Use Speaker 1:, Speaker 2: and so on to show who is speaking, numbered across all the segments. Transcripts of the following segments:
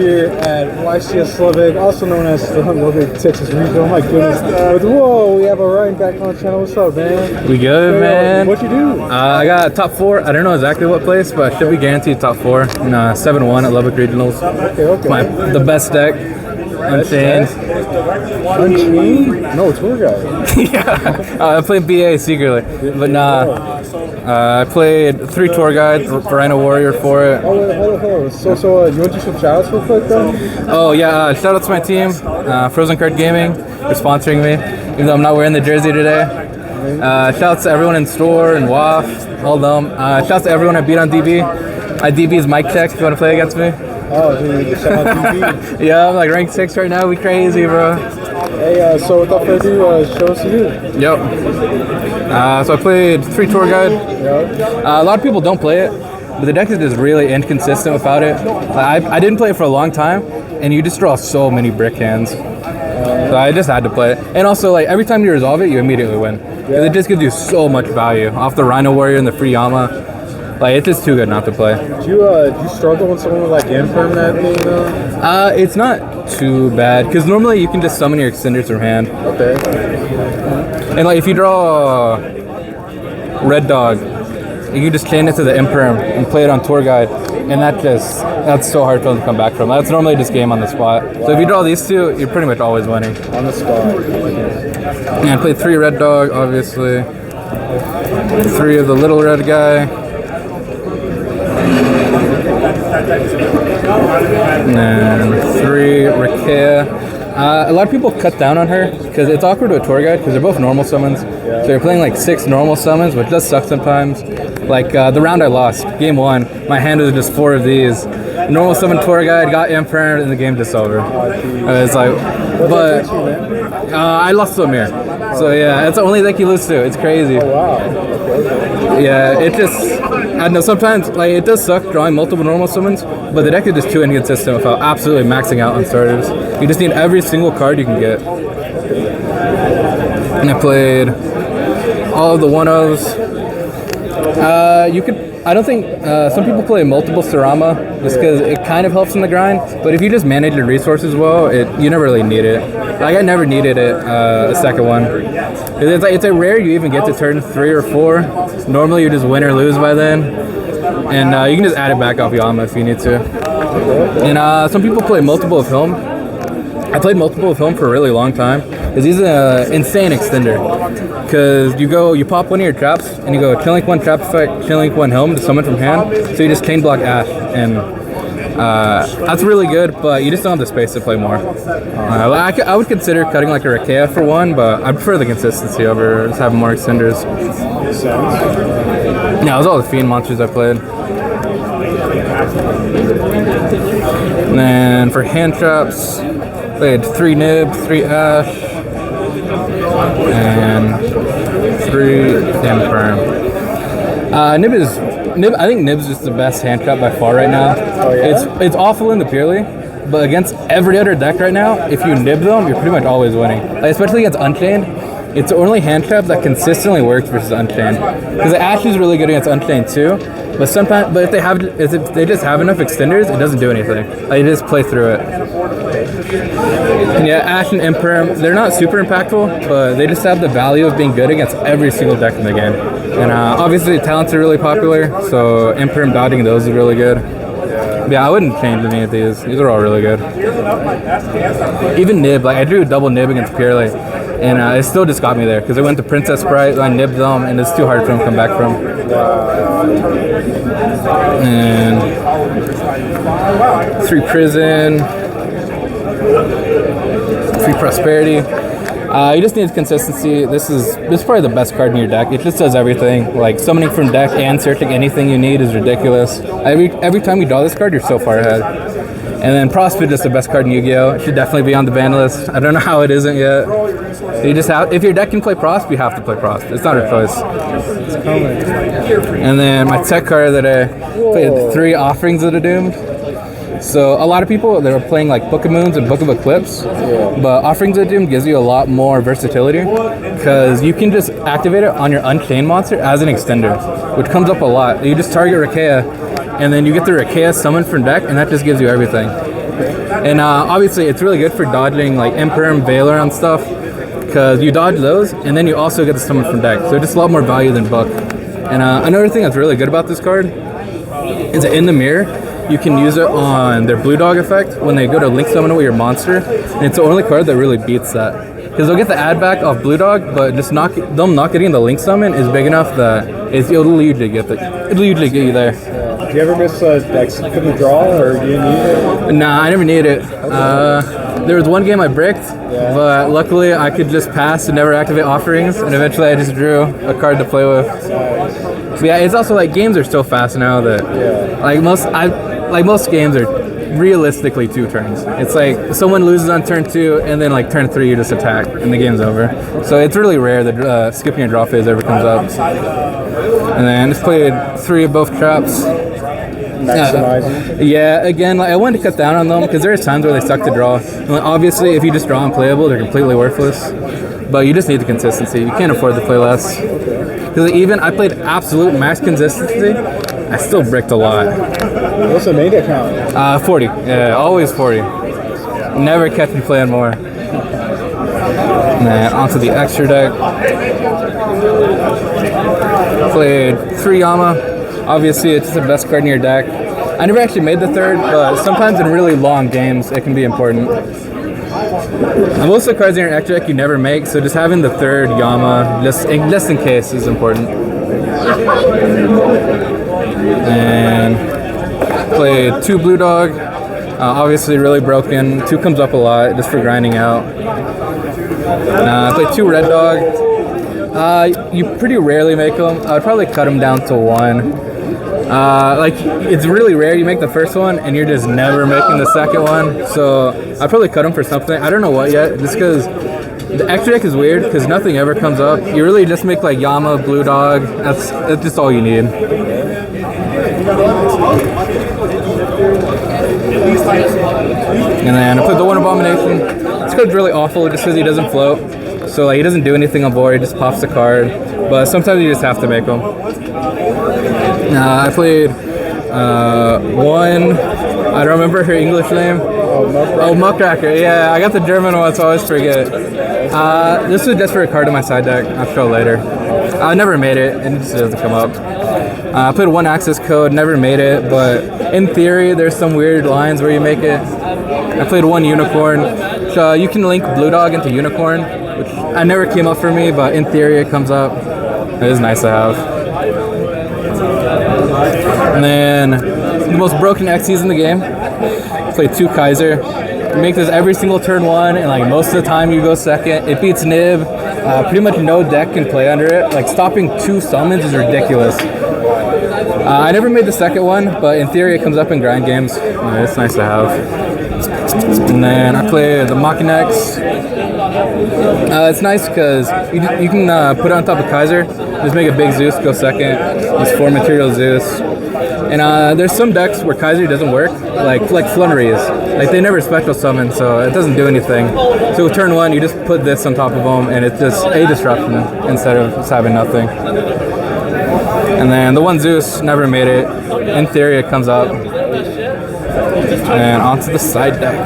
Speaker 1: here at YESSSS Lubbock, also known as the Lubbock, Texas region. Oh my goodness. But whoa, we have Orion back on the channel. What's up, man?
Speaker 2: We good, man.
Speaker 1: What you do?
Speaker 2: I got top 4. I don't know exactly what place, but I should be guaranteed top 4 in 7-1 at Lubbock Regionals.
Speaker 1: Okay.
Speaker 2: The best deck. Unchained.
Speaker 1: Unchained? No, tour guide.
Speaker 2: Yeah. I played BA secretly. But nah. I played 3 tour guides, Rhino Warrior for it.
Speaker 1: Oh, so you want to do some shout outs real quick though?
Speaker 2: Oh yeah, shout out to my team, Frozen Card Gaming, for sponsoring me, even though I'm not wearing the jersey today. Shout out to everyone in store and WAF, all them. Shout out to everyone I beat on DB. DB is mic check if you want to play against me.
Speaker 1: Oh, dude, shout out DB.
Speaker 2: Yeah, I'm like rank 6 right now, we crazy, bro.
Speaker 1: Hey, so without further ado, show us you.
Speaker 2: Yep. So I played 3 tour guide.
Speaker 1: Yep.
Speaker 2: A lot of people don't play it, but the deck is just really inconsistent without it. I didn't play it for a long time, and you just draw so many brick hands. So I just had to play it. And also, like, every time you resolve it, you immediately win. Yeah. It just gives you so much value off the Rhino Warrior and the free Yama. Like, it's just too good not to play.
Speaker 1: Do you struggle when someone like imperm that thing though?
Speaker 2: It's not too bad, because normally you can just summon your extenders from hand.
Speaker 1: Okay.
Speaker 2: And like, if you draw Red Dog, you can just chain it to the imperm and play it on tour guide, and that's so hard for them to come back from. That's normally just game on the spot. So if you draw these 2, you're pretty much always winning.
Speaker 1: On the spot.
Speaker 2: And I played 3 Red Dog, obviously. 3 of the little red guy. And 3 Rakea. A lot of people cut down on her because it's awkward to a tour guide because they're both normal summons. So you're playing like 6 normal summons, which does suck sometimes. Like the round I lost, game 1, my hand was just 4 of these. Normal summon tour guide, got impermed, and the game just over. It's like, but I lost to Amir. So yeah, that's the only deck you lose to. It's crazy.
Speaker 1: Oh wow.
Speaker 2: Yeah, it just, I don't know, sometimes like it does suck drawing multiple normal summons, but the deck is just too inconsistent without absolutely maxing out on starters. You just need every single card you can get. And I played all of the 1-ofs. I don't think, some people play multiple Sarama just because it kind of helps in the grind, but if you just manage your resources well, you never really need it. Like, I never needed it, a second one. It's a rare you even get to turn 3 or 4. Normally you just win or lose by then, and you can just add it back off Yama if you need to. And some people play multiple of him. I played multiple of him for a really long time because he's an insane extender. Because you pop one of your traps and you go chain link 1 trap effect, chain link 1 helm to summon from hand. So you just chain block Ash, and that's really good. But you just don't have the space to play more. I would consider cutting like a Rakea for 1, but I prefer the consistency over just having more extenders. Yeah, it was all the Fiend monsters I played. And then for hand traps, played 3 Nib, 3 Ash, and 3 Imperm. Nib. I think Nib's just the best hand trap by far right now.
Speaker 1: Oh, yeah?
Speaker 2: It's awful in the purely, but against every other deck right now, if you Nib them, you're pretty much always winning. Like, especially against Unchained, it's the only hand trap that consistently works versus Unchained. Because the Ash is really good against Unchained too, but if they just have enough extenders, it doesn't do anything. Like, you just play through it. And yeah, Ash and Imperm, they're not super impactful, but they just have the value of being good against every single deck in the game. And obviously the talents are really popular, so Imperm dodging those is really good. But yeah, I wouldn't change any of these. These are all really good. Even Nib, like I drew a double Nib against Purely, and it still just got me there because I went to Princess Sprite, I nibbed them, and it's too hard for him to come back from. And 3 Prison, 3 Prosperity. You just need consistency. This is probably the best card in your deck. It just does everything. Like summoning from deck and searching anything you need is ridiculous. Every time you draw this card, you're so far ahead. And then Prosper is the best card in Yu-Gi-Oh! It should definitely be on the ban list. I don't know how it isn't yet. You just have, if your deck can play Prosper, you have to play Prosper. It's not a choice.
Speaker 1: It's coming.
Speaker 2: And then my tech card that I played 3 Offerings of the Doomed. So a lot of people, they were playing like Book of Moons and Book of Eclipse, but Offerings of Doom gives you a lot more versatility because you can just activate it on your Unchained monster as an extender, which comes up a lot. You just target Rakea, and then you get the Rakea summoned from deck, and that just gives you everything. And obviously, it's really good for dodging like Imperm, Valor, and stuff, because you dodge those, and then you also get the summon from deck. So it's a lot more value than Book. And another thing that's really good about this card is that in the mirror, you can use it on their Blue Dog effect when they go to link summon with your monster, and it's the only card that really beats that. Because they'll get the add back off Blue Dog, but just them not getting the link summon is big enough that it'll usually get you there.
Speaker 1: Do you ever miss decks from the draw, or do you need it?
Speaker 2: Nah, I never need it. There was one game I bricked, but luckily I could just pass and never activate offerings, and eventually I just drew a card to play with. But yeah, it's also like games are so fast now that like most games are realistically 2 turns. It's like someone loses on turn 2, and then like turn 3 you just attack, and the game's over. So it's really rare that skipping a draw phase ever comes up. And then just played 3 of both traps.
Speaker 1: Maximizing.
Speaker 2: Yeah, again, like I wanted to cut down on them because there's times where they suck to draw. And like, obviously, if you just draw unplayable, they're completely worthless. But you just need the consistency. You can't afford to play less. Because even I played absolute max consistency, I still bricked a lot.
Speaker 1: What's the main deck count?
Speaker 2: 40. Yeah, always 40. Never catch me playing more. And then onto the extra deck. Played 3 Yama. Obviously, it's the best card in your deck. I never actually made the 3rd, but sometimes in really long games, it can be important. And most of the cards in your extra deck you never make, so just having the 3rd Yama, just in case, is important. And played 2 Blue Dog. Obviously, really broken. 2 comes up a lot, just for grinding out. I played 2 Red Dog. You pretty rarely make them. I would probably cut them down to 1. Like, it's really rare you make the first one and you're just never making the second one. So I'd probably cut them for something. I don't know what yet, just because the extra deck is weird because nothing ever comes up. You really just make like Yama, Blue Dog. That's just all you need. And then I put the 1 Abomination. This card's really awful just because he doesn't float. So like he doesn't do anything on board, he just pops the card. But sometimes you just have to make them. I played 1, I don't remember her English name. Oh, Muckracker. Yeah, I got the German one, so I always forget. This was just for a card in my side deck. I'll show later. I never made it, and it just doesn't come up. I played 1 Access Code, never made it, but in theory, there's some weird lines where you make it. I played 1 Unicorn. So you can link Blue Dog into Unicorn, which I never came up for me, but in theory it comes up. It is nice to have. And then the most broken Xyz in the game. Played 2 Kaiser. You make this every single turn 1, and like most of the time you go second. It beats Nib. Pretty much no deck can play under it. Like stopping 2 summons is ridiculous. I never made the second one, but in theory it comes up in grind games. It's nice to have. And then I play the Machinex. It's nice because you can put it on top of Kaiser, just make a big Zeus go second, use 4 material Zeus. And there's some decks where Kaiser doesn't work, like Flunneries. Like they never special summon, so it doesn't do anything. So with turn 1, you just put this on top of them, and it's just a disruption instead of just having nothing. And then the 1 Zeus, never made it. In theory, it comes up. And onto the side deck.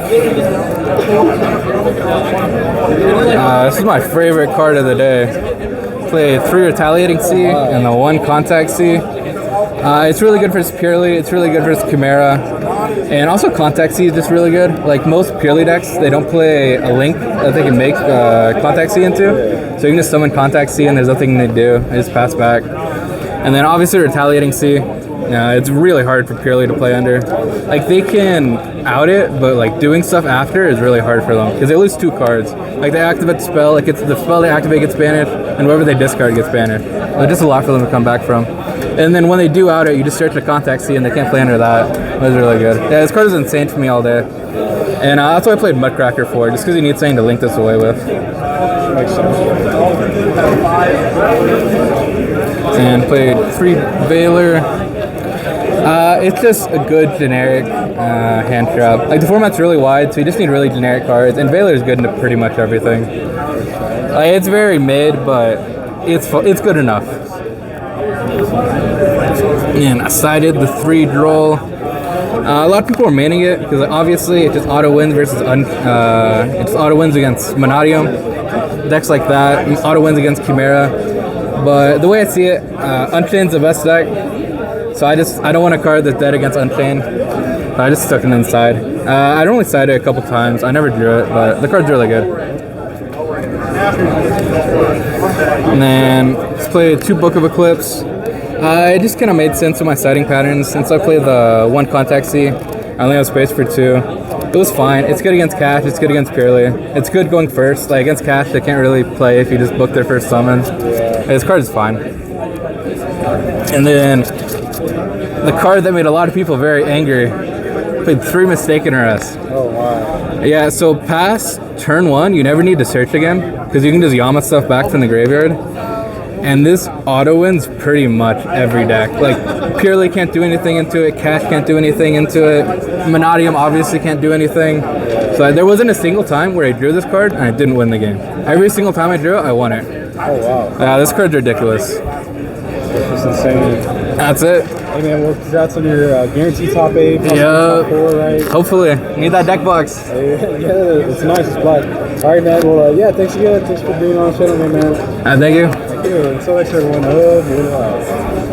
Speaker 2: This is my favorite card of the day. Play 3 Retaliating C and the 1 Contact C. It's really good for this Purely, it's really good for this Chimera. And also Contact C is just really good. Like most Purely decks, they don't play a link that they can make Contact C into. So you can just summon Contact C and there's nothing they do. They just pass back. And then obviously Retaliating C. It's really hard for Purely to play under. Like they can out it, but like doing stuff after is really hard for them because they lose 2 cards. Like they activate the spell, like it's the spell they activate gets banished, and whoever they discard gets banished. It's just a lot for them to come back from. And then when they do out it, you just search the Contact C and they can't play under that. That's really good. Yeah, this card is insane for me all day. And that's why I played Mudcracker for, just because you need something to link this away with.
Speaker 1: Makes sense.
Speaker 2: And played 3 Valor. It's just a good generic hand trap. Like the format's really wide, so you just need really generic cards. And Valor is good into pretty much everything. Like it's very mid, but it's good enough. And I sided the 3 Droll. A lot of people are maining it because obviously it just auto wins versus it just auto wins against Monadium, decks like that. Auto wins against Chimera. But the way I see it, Unchained's the best deck. So I don't want a card that's dead against Unchained. So I just stuck it inside. I'd only sided it a couple times. I never drew it, but the card's really good. And then let's play 2 Book of Eclipse. It just kind of made sense with my siding patterns. Since I played the 1 Contact C, I only have space for 2. It was fine. It's good against Cash. It's good against Purely. It's good going first. Like against Cash, they can't really play if you just book their first summon. This card is fine. And then the card that made a lot of people very angry. Played 3 Mistaken Arrest.
Speaker 1: Oh wow.
Speaker 2: Yeah, so past turn 1, you never need to search again because you can just Yama stuff back from the graveyard. And this auto wins pretty much every deck. Like Purely can't do anything into it, Cash can't do anything into it, Monadium obviously can't do anything. So there wasn't a single time where I drew this card and I didn't win the game. Every single time I drew it, I won it.
Speaker 1: Oh wow.
Speaker 2: This card's ridiculous.
Speaker 1: It's insane.
Speaker 2: That's it.
Speaker 1: Hey man, well, congrats on your guaranteed top 8,
Speaker 2: Yeah.
Speaker 1: top 4, right?
Speaker 2: Hopefully. Need that deck box.
Speaker 1: Yeah, it's nice, it's black. Alright man, well yeah, thanks again. Thanks for being on the channel, man.
Speaker 2: Thank you.
Speaker 1: Thank you. Until next time, everyone.